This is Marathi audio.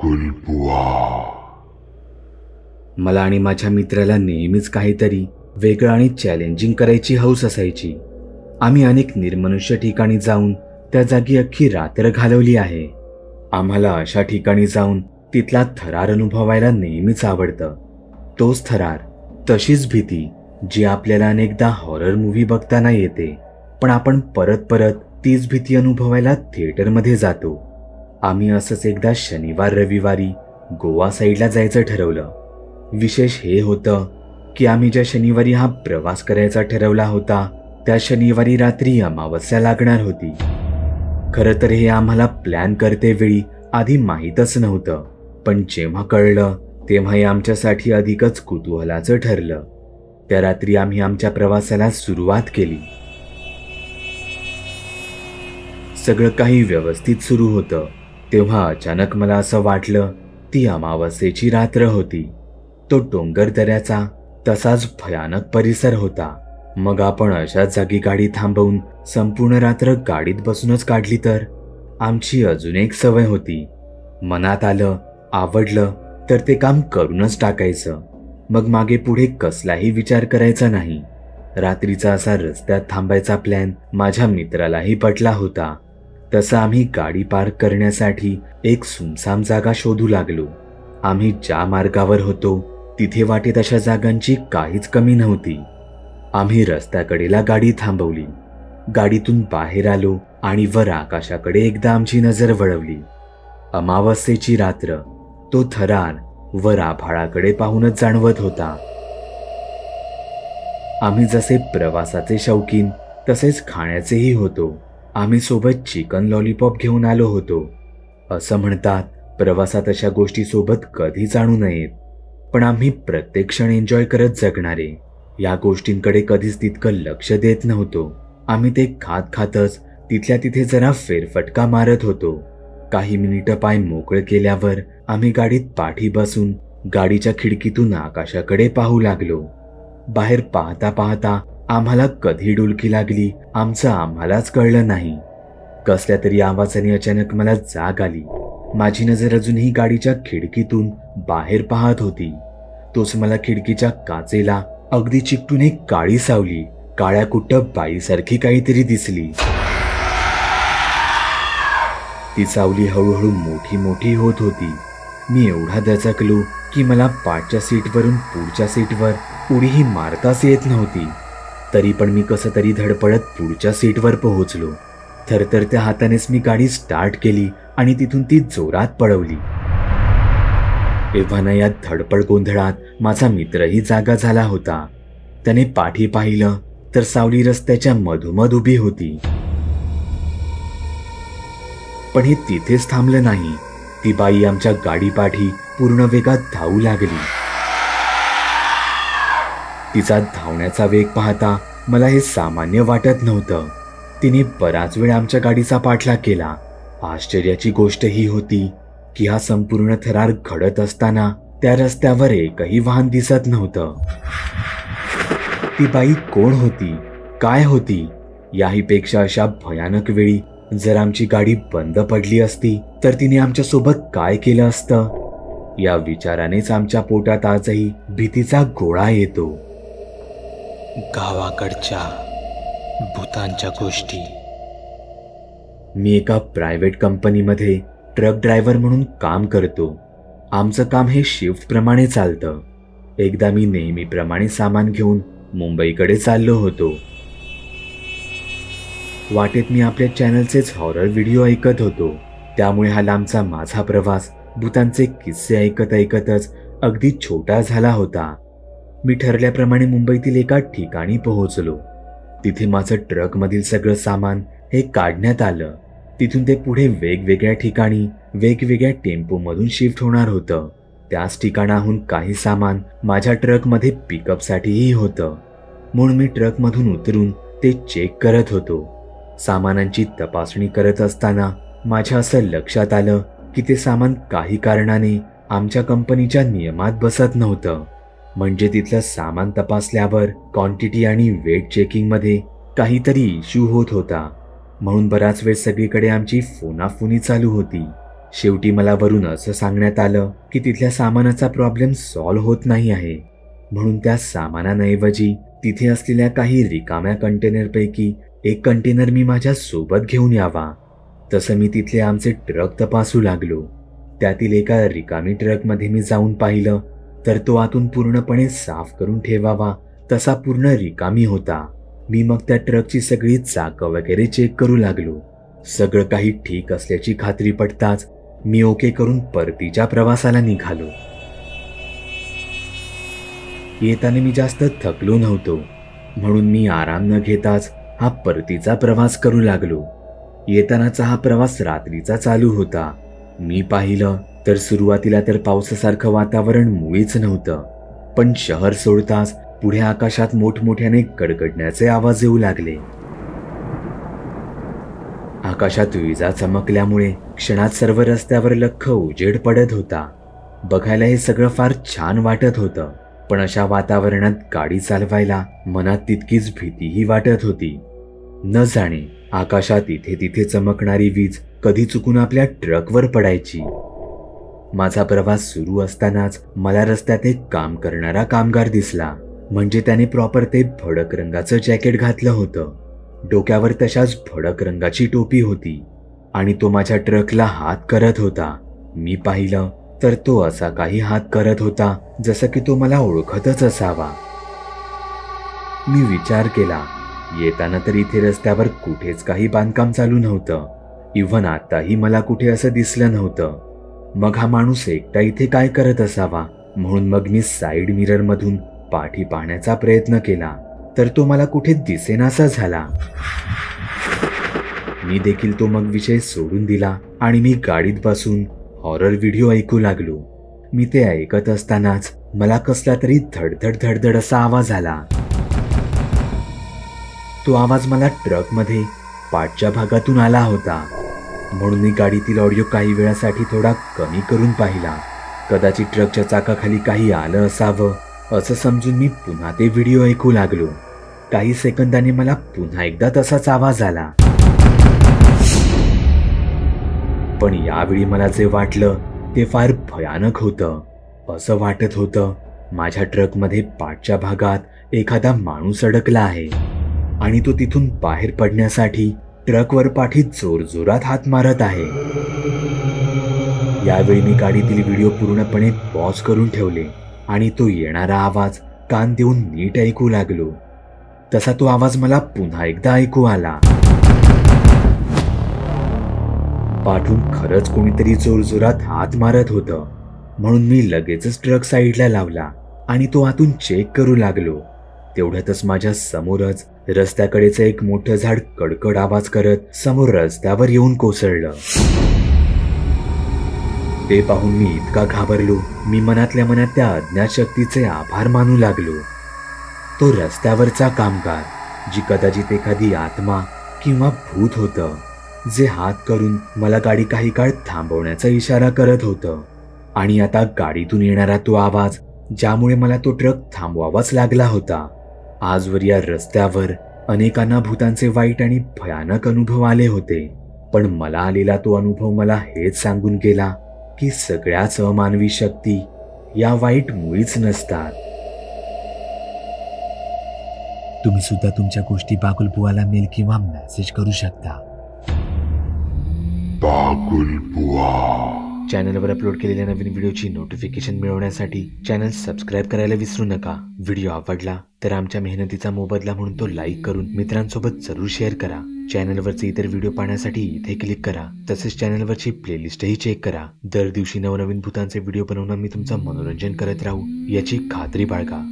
गुलबुआ. मला आणि माझ्या मित्राला नेहमीच काहीतरी वेगळं आणि चॅलेंजिंग करायची हौस असायची. आम्ही अनेक निर्मनुष्य ठिकाणी जाऊन त्या जागी अख्खी रात्र घालवली आहे. आम्हाला अशा ठिकाणी जाऊन तिथला थरार अनुभवायला नेहमीच आवडतं. तोच थरार, तशीच भीती जी आपल्याला अनेकदा हॉरर मूव्ही बघताना येते, पण आपण परत परत तीच भीती अनुभवायला थिएटरमध्ये जातो. आम्ही असंच एकदा शनिवार रविवारी गोवा साईडला जायचं ठरवलं. विशेष हे होतं की आम्ही ज्या शनिवारी हा प्रवास करायचा ठरवला होता त्या शनिवारी रात्री अमावस्या लागणार होती. खरं तर हे आम्हाला प्लॅन करतेवेळी आधी माहीतच नव्हतं, पण जेव्हा कळलं तेव्हा हे आमच्यासाठी अधिकच कुतूहलाचं ठरलं. त्या रात्री आम्ही आमच्या प्रवासाला सुरुवात केली. सगळं काही व्यवस्थित सुरू होतं तेव्हा अचानक मला असं वाटलं ती अमावस्येची रात्र होती. तो डोंगर दऱ्याचा तसाच भयानक परिसर होता. मग आपण अशाच जागी गाडी थांबवून संपूर्ण रात्र गाडीत बसूनच काढली तर? आमची अजून एक सवय होती, मनात आलं आवडलं तर ते काम करूनच टाकायचं. मग मागे पुढे कसलाही विचार करायचा नाही. रात्रीचा असा रस्त्यात थांबायचा प्लॅन माझ्या मित्रालाही पटला होता. तसं आम्ही गाडी पार्क करण्यासाठी एक सुमसाम जागा शोधू लागलो. आम्ही ज्या मार्गावर होतो तिथे वाटेत अशा जागांची काहीच कमी नव्हती. आम्ही रस्त्याकडेला गाडी थांबवली. गाडीतून बाहेर आलो आणि वर आकाशाकडे एकदा आमची नजर वळवली. अमावस्येची रात्र, तो थरार वर आभाळाकडे पाहूनच जाणवत होता. आम्ही जसे प्रवासाचे शौकीन तसेच खाण्याचेही होतो. आम्ही सोबत चिकन लॉलीपॉप घेऊन आलो होतो. असं म्हणतात प्रवासात अशा गोष्टी सोबत कधीच आणू नयेत, पण आम्ही प्रत्येक क्षण एन्जॉय करत जगणारे. या गोष्टींकडे कधीच तितकं लक्ष देत नव्हतो. आम्ही ते खात खातच तिथल्या तिथे जरा फेरफटका मारत होतो. काही मिनिटं पाय मोकळे केल्यावर आम्ही गाडीत पाठी बसून गाडीच्या खिडकीतून आकाशाकडे पाहू लागलो. बाहेर पाहता पाहता आम्हाला कधी डुलकी लागली आमचं आम्हालाच कळलं नाही. कसल्या तरी आवाजाने अचानक मला जाग आली. माझी नजर अजूनही गाडीच्या खिडकीतून बाहेर पाहत होती. तोच मला खिडकीच्या काचेला अगदी चिकटून एक काळी सावली काळ्या कुट्ट बाईसारखी काहीतरी दिसली. ती सावली हळूहळू मोठी मोठी होत होती. मी एवढा दचकलो की मला पाठच्या सीटवरून पुढच्या सीटवर उडीही मारताच येत नव्हती. तरी पण मी कसं तरी धडपडत पुढच्या सीटवर पोहोचलो. थरथरत्या हातानेच मी गाडी स्टार्ट केली आणि तिथून ती जोरात पळवली. एव्हाना या धडपड गोंधळात माझा मित्रही जागा झाला होता. त्याने पाठी पाहिलं तर सावली रस्त्याच्या मधोमध उभी होती. पण हे तिथेच थांबलं नाही. ती बाई आमच्या गाडीपाठी पूर्ण वेगात धावू लागली. तिचा धावण्याचा वेग पाहता मला हे सामान्य वाटत नव्हतं. तिने बराच वेळ आमच्या गाडीचा पाठलाग केला. आश्चर्याची गोष्ट ही होती की हा संपूर्ण थरार घडत असताना त्या रस्त्यावर एकही वाहन दिसत नव्हतं. ती बाई कोण होती, काय होती? याहीपेक्षा अशा भयानक वेळी जर आमची गाडी बंद पडली असती तर तिने आमच्या सोबत काय केलं असतं? या विचारानेच आमच्या पोटात आजही भीतीचा गोळा येतो. गावाकडच्या भूतांच्या गोष्टी. मी एका प्रायव्हेट कंपनीमध्ये ट्रक ड्रायव्हर म्हणून काम करतो. आमचं काम हे शिफ्ट प्रमाणे चालतं. एकदा मी नेहमीप्रमाणे सामान घेऊन मुंबईकडे चाललो होतो. वाटेत मी आपल्या चॅनलचेच हॉरर व्हिडिओ ऐकत होतो. त्यामुळे हा लांबचा माझा प्रवास भूतांचे किस्से ऐकत ऐकतच अगदी छोटा झाला होता. मी ठरल्याप्रमाणे मुंबईतील एका ठिकाणी पोहोचलो. तिथे माझं ट्रकमधील सगळं सामान हे काढण्यात आलं. तिथून ते पुढे वेगवेगळ्या ठिकाणी वेगवेगळ्या टेम्पोमधून शिफ्ट होणार होतं. त्याच ठिकाणाहून काही सामान माझ्या ट्रकमध्ये पिकअपसाठीही होतं. म्हणून मी ट्रकमधून उतरून ते चेक करत होतो. सामानांची तपासणी करत असताना माझ्या असं लक्षात आलं की ते सामान काही कारणाने आमच्या कंपनीच्या नियमात बसत नव्हतं. म्हणजे तिथलं सामान तपासल्यावर क्वांटिटी आणि वेट चेकिंगमध्ये काहीतरी इश्यू होत होता. म्हणून बराच वेळ सगळीकडे आमची फोनाफोनी चालू होती. शेवटी मला वरून असं सांगण्यात आलं की तिथल्या सामानाचा प्रॉब्लेम सॉल्व्ह होत नाही आहे, म्हणून त्या सामानाऐवजी तिथे असलेल्या काही रिकाम्या कंटेनरपैकी एक कंटेनर मी माझ्या सोबत घेऊन यावा. तसं मी तिथले आमचे ट्रक तपासू लागलो. त्यातील एका रिकामी ट्रकमध्ये मी जाऊन पाहिलं तर तो आतून पूर्णपणे साफ करून ठेवावा तसा पूर्ण रिकामी होता. मी मग त्या ट्रकची सगळी चाकं वगैरे चेक करू लागलो. सगळं काही ठीक असल्याची खात्री पडताच मी ओके करून परतीच्या प्रवासाला निघालो. येताना मी जास्त थकलो नव्हतो, म्हणून मी आराम न घेताच हा परतीचा प्रवास करू लागलो. येतानाचा हा प्रवास रात्रीचा चालू होता. मी पाहिलं तर सुरुवातीला तर पावसासारखं वातावरण मुळीच नव्हतं, पण शहर सोडताच पुढे आकाशात मोठमोठ्याने कडकडण्याचे आवाज येऊ लागले. आकाशात विजा चमकल्यामुळे क्षणात सर्व रस्त्यावर लख्ख उजेड पडत होता. बघायला हे सगळं फार छान वाटत होतं, पण अशा वातावरणात गाडी चालवायला मनात तितकीच भीतीही वाटत होती. न जाणे आकाशात इथे तिथे चमकणारी वीज कधी चुकून आपल्या ट्रकवर पडायची. माझा प्रवास सुरू असतानाच मला रस्त्यात एक काम करणारा कामगार दिसला. म्हणजे त्याने प्रॉपर ते भडक रंगाचं जॅकेट घातलं होतं. डोक्यावर तशाच भडक रंगाची टोपी होती आणि तो माझ्या ट्रकला हात करत होता. मी पाहिलं तर तो असा काही हात करत होता जसं की तो मला ओळखतच असावा. मी विचार केला, येताना तर इथे रस्त्यावर कुठेच काही बांधकाम चालू नव्हतं. इव्हन आताही मला कुठे असं दिसलं नव्हतं. मग हा माणूस एकटा इथे काय करत असावा? म्हणून मग मी साईड मिरर मधून पाठी पाहण्याचा प्रयत्न केला, तर तो मला कुठे दिसेनासा झाला. मी देखील तो मग विषय सोडून दिला आणि मी गाडीत बसून हॉरर व्हिडिओ ऐकू लागलो. मी ते ऐकत असतानाच मला कसला तरी धडधड धडधड असा आवाज आला. तो आवाज मला ट्रकमध्ये पाठच्या भागातून आला होता, म्हणून मी गाडीतील ऑडिओ काही वेळासाठी थोडा कमी करून पाहिला. कदाचित ट्रकच्या चाकाखाली काही आलं असावं असं समजून मी पुन्हा ते व्हिडिओ ऐकू लागलो. काही सेकंदाने मला पुन्हा एकदा तसाच आवाज आला, पण यावेळी मला जे वाटलं ते फार भयानक होतं. असं वाटत होतं माझ्या ट्रकमध्ये पाठच्या भागात एखादा माणूस अडकला आहे आणि तो तिथून बाहेर पडण्यासाठी ट्रकवर पाठीत जोरजोरात हात मारत आहे. यावेळी मी गाडीतील व्हिडिओ पूर्णपणे पॉज करून ठेवले आणि तो येणारा आवाज कान देऊन नीट ऐकू लागलो. तसा तो आवाज मला पुन्हा एकदा ऐकू आला. पाठून खरंच कोणीतरी जोरजोरात हात मारत होतं, म्हणून मी लगेचच ट्रक साईडला लावला आणि तो आतून चेक करू लागलो. तेवढ्यातच माझ्या समोरच रस्त्याकडेचं एक मोठं झाड कडकड आवाज करत समोर रस्त्यावर येऊन कोसळलं. ते पाहून मी इतका घाबरलो, मी मनातल्या मनात त्या अज्ञात शक्तीचे आभार मानू लागलो. तो रस्त्यावरचा कामगार, जी कदाचित एखादी आत्मा किंवा भूत होतं, जे हात करून मला गाडी काही काळ थांबवण्याचा इशारा करत होतं. आणि आता गाडीतून येणारा तो आवाज, ज्यामुळे मला तो ट्रक थांबवावाच लागला होता. आजवर या रस्त्यावर अनेकांना भूतांचे वाईट आणि भयानक अनुभव आले होते, पण मला आलेला तो अनुभव मला हेच सांगून गेला की सगळ्याच अमानवी शक्ती या वाईट मुळीच नसतात. तुम्ही सुद्धा तुमच्या गोष्टी बागुलबुवाला मेल किंवा मेसेज करू शकता. चॅनलवर अपलोड केलेल्या नवीन व्हिडिओची नोटिफिकेशन मिळवण्यासाठी चॅनल सबस्क्राईब करायला विसरू नका. व्हिडिओ आवडला तर आमच्या मेहनतीचा मोबदला म्हणून तो लाईक करून मित्रांसोबत जरूर शेअर करा. चॅनलवरचे इतर व्हिडिओ पाहण्यासाठी इथे क्लिक करा. तसेच चॅनलवरची प्लेलिस्टही चेक करा. दर दिवशी नवनवीन भूतांचे व्हिडिओ बनवून मी तुमचं मनोरंजन करत राहू याची खात्री बाळगा.